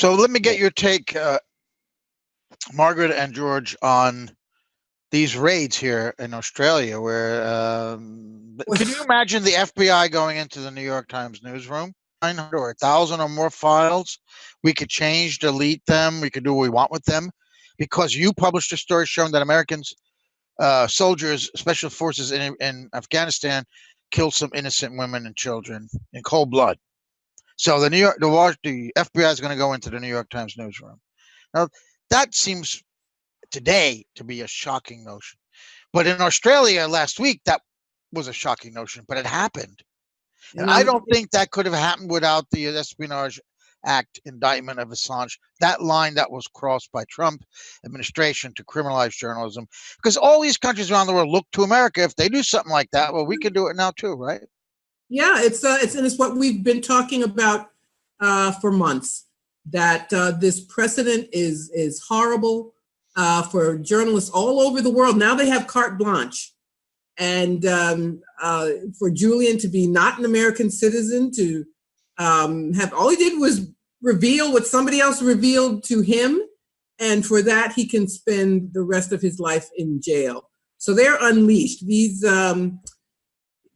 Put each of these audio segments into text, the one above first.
So let me get your take, Margaret and George, on these raids here in Australia, where can you imagine the FBI going into the New York Times newsroom? 900 or 1,000 or more files. We could change, delete them. We could do what we want with them because you published a story showing that Americans, soldiers, special forces in Afghanistan, killed some innocent women and children in cold blood. So the FBI is going to go into the New York Times newsroom. Now, that seems today to be a shocking notion. But in Australia last week, that was a shocking notion, but it happened. And I don't think that could have happened without the Espionage Act indictment of Assange, that line that was crossed by Trump administration to criminalize journalism. Because all these countries around the world look to America. If they do something like that, well, we can do it now too, right? Yeah, it's what we've been talking about for months, that this precedent is horrible for journalists all over the world. Now they have carte blanche. And for Julian to be not an American citizen, to have all he did was reveal what somebody else revealed to him, and for that he can spend the rest of his life in jail. So they're unleashed.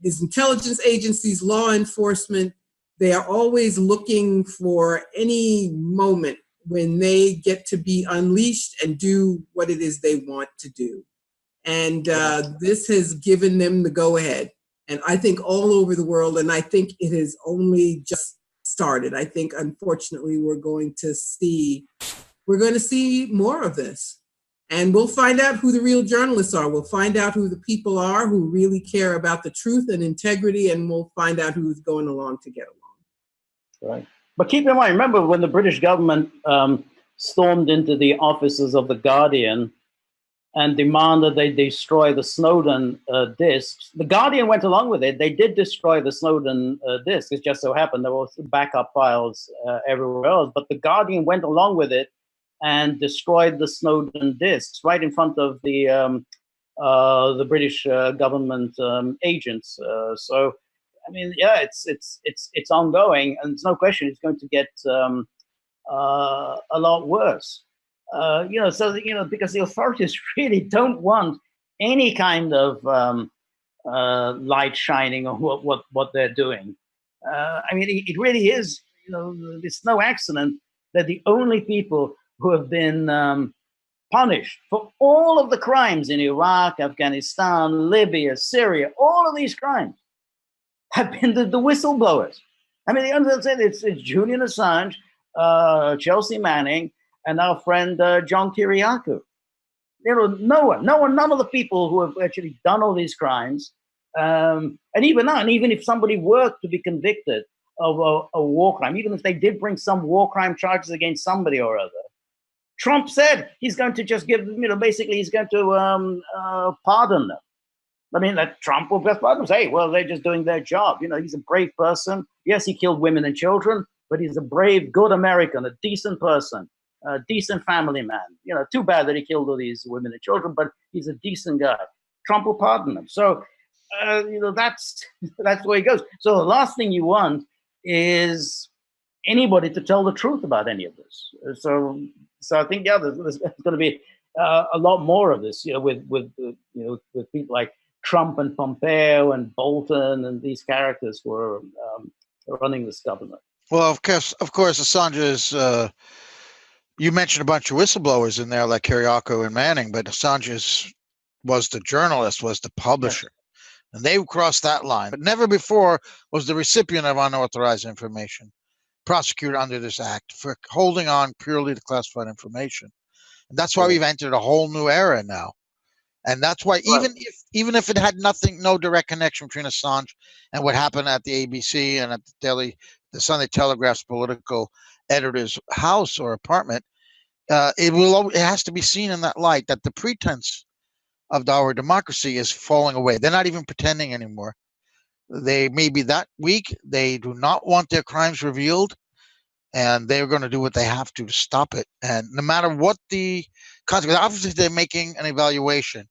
These intelligence agencies, law enforcement, they are always looking for any moment when they get to be unleashed and do what it is they want to do. And this has given them the go-ahead. And I think all over the world, and I think it has only just started. I think, unfortunately, we're going to see more of this. And we'll find out who the real journalists are. We'll find out who the people are who really care about the truth and integrity, and we'll find out who's going along to get along. Right. But keep in mind, remember when the British government stormed into the offices of The Guardian and demanded they destroy the Snowden disks. The Guardian went along with it. They did destroy the Snowden disks. It just so happened there were backup files everywhere else, but the Guardian went along with it and destroyed the Snowden disks right in front of the British government agents. So, I mean, yeah, it's ongoing, and there's no question it's going to get a lot worse. Because the authorities really don't want any kind of light shining on what they're doing. I mean, it really is, it's no accident that the only people who have been punished for all of the crimes in Iraq, Afghanistan, Libya, Syria, all of these crimes have been the whistleblowers. I mean, it's Julian Assange, Chelsea Manning, and our friend John Kiriakou. None of the people who have actually done all these crimes, and even if somebody were to be convicted of a war crime, even if they did bring some war crime charges against somebody or other, Trump said he's going to just give, basically he's going to pardon them. I mean, that Trump will just pardon them. Say, well, they're just doing their job. He's a brave person. Yes, he killed women and children, but he's a brave, good American, a decent person. A decent family man. Too bad that he killed all these women and children, but he's a decent guy. Trump will pardon him. So, that's the way it goes. So the last thing you want is anybody to tell the truth about any of this. So I think, yeah, there's going to be a lot more of this, with people like Trump and Pompeo and Bolton and these characters who are running this government. Well, of course, Assange is. You mentioned a bunch of whistleblowers in there, like Kiriakou and Manning, but Assange was the journalist, was the publisher, and they crossed that line. But never before was the recipient of unauthorized information prosecuted under this act for holding on purely to classified information. And that's why we've entered a whole new era now. And that's why even if it had no direct connection between Assange and what happened at the ABC and at the Sunday Telegraph's political editor's house or apartment, it has to be seen in that light that the pretense of our democracy is falling away. They're not even pretending anymore. They may be that weak. They do not want their crimes revealed, and they're going to do what they have to stop it. And no matter what the consequences, obviously they're making an evaluation.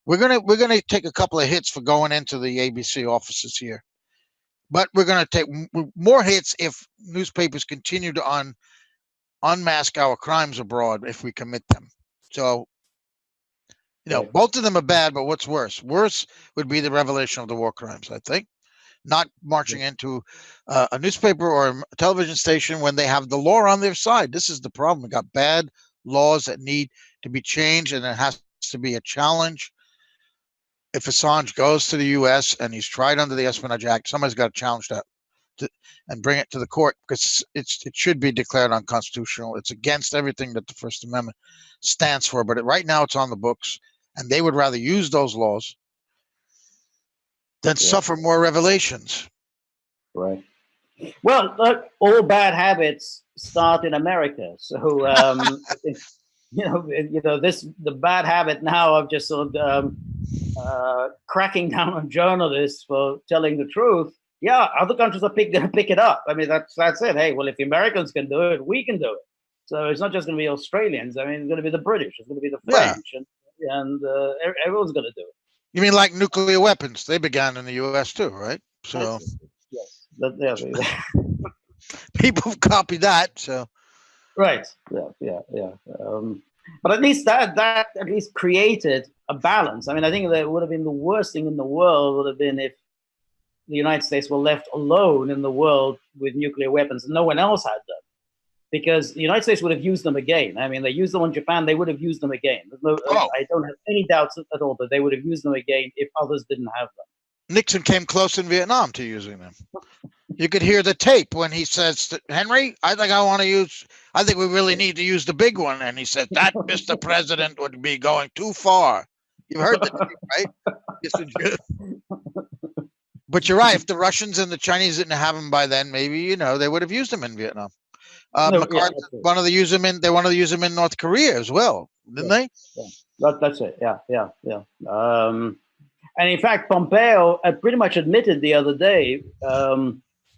We're gonna take a couple of hits for going into the ABC offices here, but we're going to take more hits if newspapers continue to unmask our crimes abroad if we commit them. So, Right. both of them are bad, but what's worse? Worse would be the revelation of the war crimes, I think. Not marching into a newspaper or a television station when they have the law on their side. This is the problem. We got bad laws that need to be changed, and it has to be a challenge. If Assange goes to the U.S. and he's tried under the Espionage Act, somebody's got to challenge that and bring it to the court, because it should be declared unconstitutional. It's against everything that the First Amendment stands for. But right now it's on the books, and they would rather use those laws than suffer more revelations. Right. Well, look, all bad habits start in America. So, the bad habit now of just sort of cracking down on journalists for telling the truth. Yeah, other countries are going to pick it up. I mean, that's it. Hey, well, if the Americans can do it, we can do it. So it's not just going to be Australians. I mean, it's going to be the British. It's going to be the French, and everyone's going to do it. You mean like nuclear weapons? They began in the U.S. too, right? So yes, people copy that. So right, yeah. But at least that at least created a balance. I mean, I think that would have been the worst thing in the world would have been if the United States were left alone in the world with nuclear weapons and no one else had them, because the United States would have used them again. I mean, they used them on Japan, they would have used them again. I don't have any doubts at all that they would have used them again if others didn't have them. Nixon came close in Vietnam to using them. You could hear the tape when he says, Henry, I think we really need to use the big one. And he said, that, Mr. President, would be going too far. You've heard the tape, right? But you're right. If the Russians and the Chinese didn't have them by then, maybe, they would have used them in Vietnam. McCarthy wanted to use them they wanted to use them in North Korea as well, didn't they? Yeah. That's it. Yeah. And in fact, Pompeo pretty much admitted the other day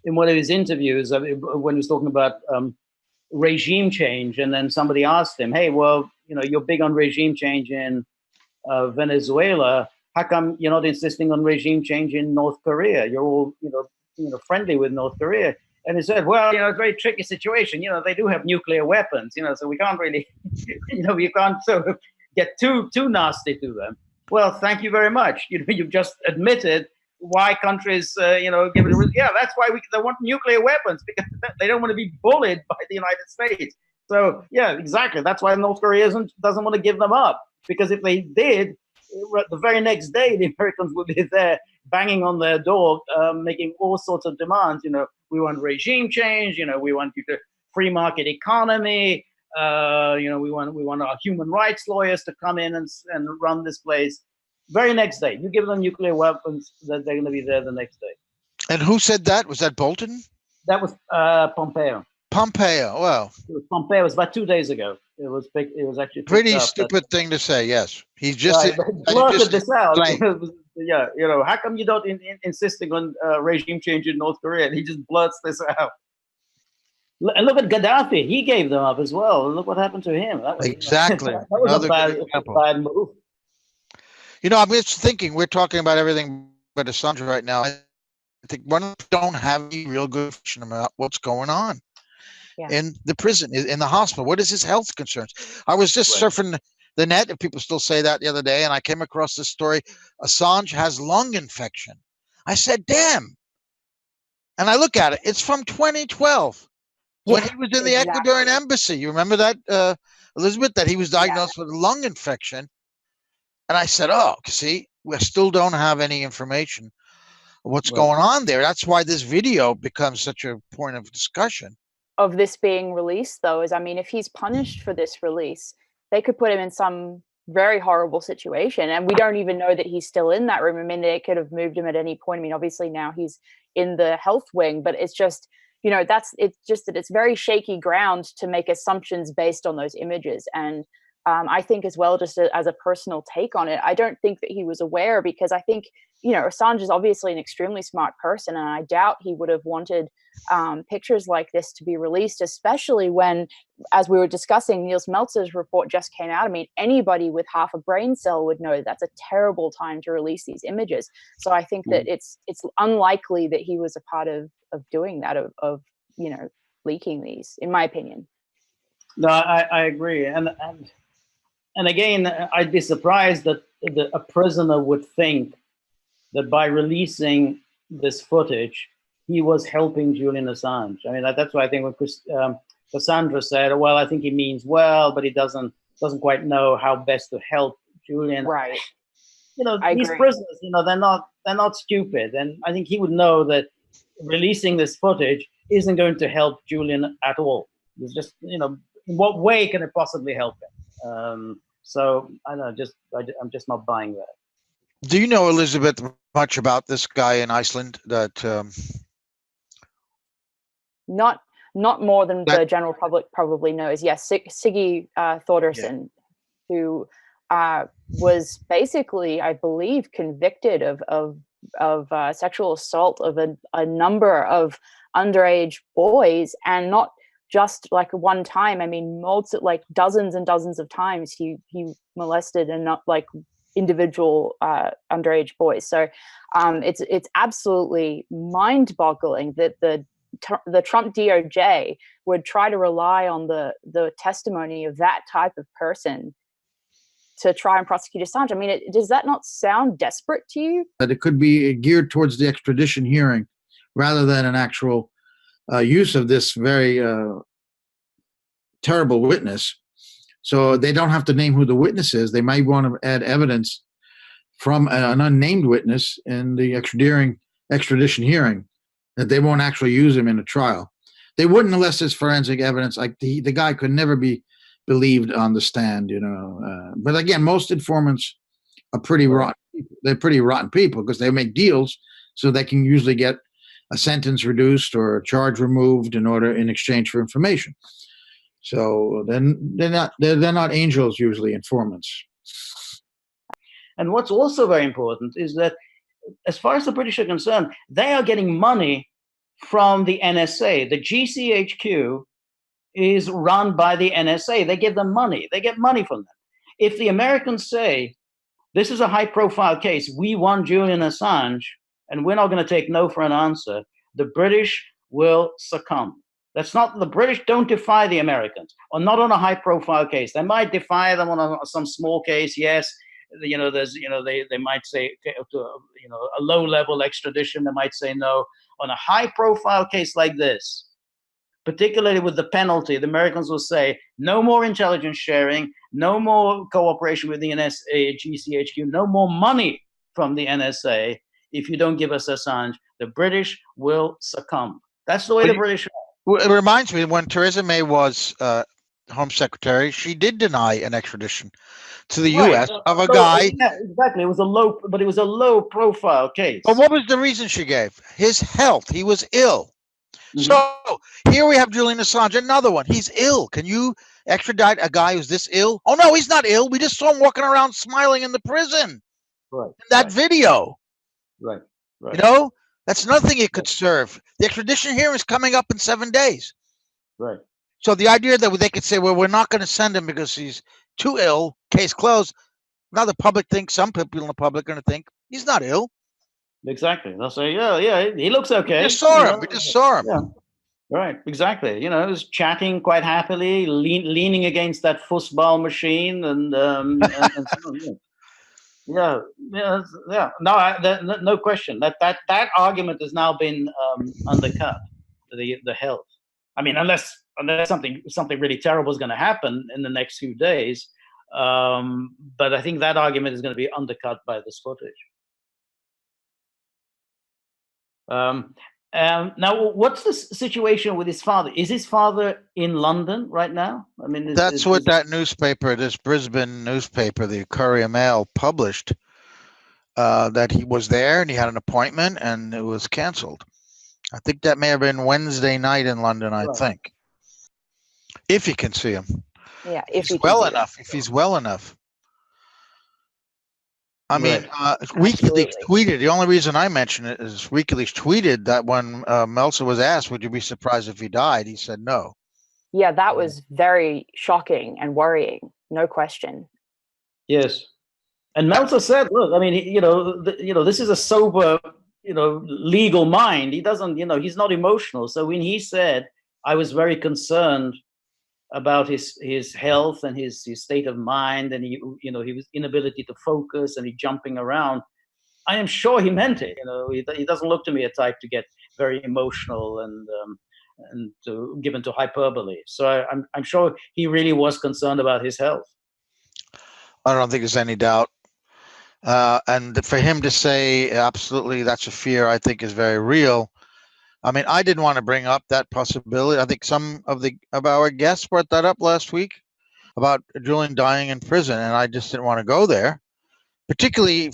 in one of his interviews when he was talking about regime change, and then somebody asked him, "Hey, well, you're big on regime change in Venezuela. How come you're not insisting on regime change in North Korea? You're all friendly with North Korea." And he said, "Well, it's a very tricky situation. They do have nuclear weapons. So we can't really, you can't sort of get too nasty to them." Well, thank you very much. You've just admitted why countries, give it. Yeah, that's why they want nuclear weapons, because they don't want to be bullied by the United States. So yeah, exactly. That's why North Korea doesn't want to give them up, because if they did, the very next day the Americans would be there banging on their door, making all sorts of demands. We want regime change. We want you to free market economy. We want our human rights lawyers to come in and run this place. Very next day, you give them nuclear weapons, that they're going to be there the next day. And who said that? Was that Bolton? That was Pompeo. Pompeo. Well, it was Pompeo. It was about 2 days ago. It was actually pretty stupid thing to say. Yes, he just blurted this out. Yeah, how come you don't insisting on regime change in North Korea? And he just blurts this out. And look at Gaddafi. He gave them up as well. Look what happened to him. That was, exactly. That was a bad move. I'm just thinking, we're talking about everything but Assange right now. I think one don't have any real good information about what's going on in the prison, in the hospital. What is his health concerns? I was just surfing the net, if people still say that, the other day, and I came across this story. Assange has lung infection. I said, damn. And I look at it. It's from 2012. When he was in the Ecuadorian embassy. You remember that, Elizabeth, that he was diagnosed with a lung infection? And I said, oh, see, we still don't have any information of what's going on there. That's why this video becomes such a point of discussion. Of this being released, though, is, if he's punished for this release, they could put him in some very horrible situation. And we don't even know that he's still in that room. They could have moved him at any point. Obviously now he's in the health wing, but it's just, it's very shaky ground to make assumptions based on those images. And I think as well, just as a personal take on it, I don't think that he was aware, because I think, Assange is obviously an extremely smart person, and I doubt he would have wanted pictures like this to be released, especially when, as we were discussing, Niels Meltzer's report just came out. Anybody with half a brain cell would know that's a terrible time to release these images. So I think that it's unlikely that he was a part of doing that, of leaking these, in my opinion. No, I agree, and again, I'd be surprised that a prisoner would think that by releasing this footage, he was helping Julian Assange. I mean, that's why I think when Cassandra said, "Well, I think he means well, but he doesn't quite know how best to help Julian." Right. You know, I these agree. prisoners, you know, they're not stupid, and I think he would know that releasing this footage isn't going to help Julian at all. It's just, you know, in what way can it possibly help him? So I don't know, I'm just not buying that. Do you know, Elizabeth, much about this guy in Iceland? Not more than the general public probably knows. Yes, Siggy Thordarson, who was basically, I believe, convicted of sexual assault of a number of underage boys, and not just like one time. I mean, like dozens and dozens of times he molested, and not like individual underage boys. So it's absolutely mind-boggling that the Trump DOJ would try to rely on the testimony of that type of person to try and prosecute Assange. I mean, does that not sound desperate to you? That it could be geared towards the extradition hearing rather than an actual use of this very terrible witness. So they don't have to name who the witness is. They might want to add evidence from an unnamed witness in the extradition hearing, that they won't actually use him in a trial. They wouldn't unless there's forensic evidence. Like the guy could never be believed on the stand, you know. But again, most informants are pretty rotten. They're pretty rotten people because they make deals so they can usually get a sentence reduced or a charge removed in exchange for information. So then they're not angels usually, informants. And what's also very important is that, as far as the British are concerned, they are getting money from the NSA. The GCHQ is run by the NSA. They give them money. They get money from them. If the Americans say, this is a high-profile case, we want Julian Assange, and we're not going to take no for an answer, the British will succumb. That's not, the British don't defy the Americans, or not on a high-profile case. They might defy them on some small case, yes. You know, there's, you know, they might say, you know, a low-level extradition, they might say no. On a high-profile case like this, particularly with the penalty, the Americans will say, no more intelligence sharing, no more cooperation with the NSA, GCHQ, no more money from the NSA if you don't give us Assange. The British will succumb. That's the way the British are. Well, it reminds me, when Theresa May was Home Secretary, she did deny an extradition to the U.S. of a guy. Yeah, exactly. It was a low-profile case. But what was the reason she gave? His health. He was ill. Mm-hmm. So here we have Julian Assange, another one. He's ill. Can you extradite a guy who's this ill? Oh, no, he's not ill. We just saw him walking around smiling in the prison. Right. In that video. Right. Right. You know, that's another thing it could serve. The extradition hearing is coming up in 7 days. Right. So the idea that they could say, well, we're not going to send him because he's too ill, case closed. Now the public thinks, some people in the public are going to think, he's not ill. Exactly. They'll say, yeah, he looks okay. We just saw him. We just saw him. Yeah. Right. Exactly. You know, he was chatting quite happily, leaning against that football machine, and yeah. No question. That argument has now been undercut. The health. I mean, unless something really terrible is going to happen in the next few days, but I think that argument is going to be undercut by this footage. Now, what's the situation with his father? Is his father in London right now? I mean, that's what that newspaper, this Brisbane newspaper, the Courier Mail, published, that he was there and he had an appointment and it was canceled. I think that may have been Wednesday night in London, I think. If you can see him. Yeah, if he's well enough. If he's well enough. I mean, WikiLeaks tweeted, the only reason I mention it is WikiLeaks tweeted that when Meltzer was asked, would you be surprised if he died? He said no. Yeah, that was very shocking and worrying, no question. Yes. And Meltzer said, look, I mean, this is a sober, legal mind. He doesn't, he's not emotional. So when he said, I was very concerned about his health and his state of mind, and his inability to focus and he jumping around. I am sure he meant it. He doesn't look to me a type to get very emotional and given to hyperbole. So I'm sure he really was concerned about his health. I don't think there's any doubt. And for him to say absolutely that's a fear, I think is very real. I mean, I didn't want to bring up that possibility. I think some of our guests brought that up last week about Julian dying in prison, and I just didn't want to go there, particularly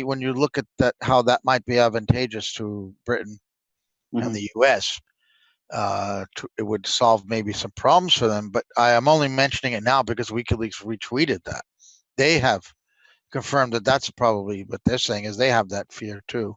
when you look at that, how that might be advantageous to Britain and the US. It would solve maybe some problems for them, but I am only mentioning it now because WikiLeaks retweeted that. They have confirmed that that's probably what they're saying is they have that fear too.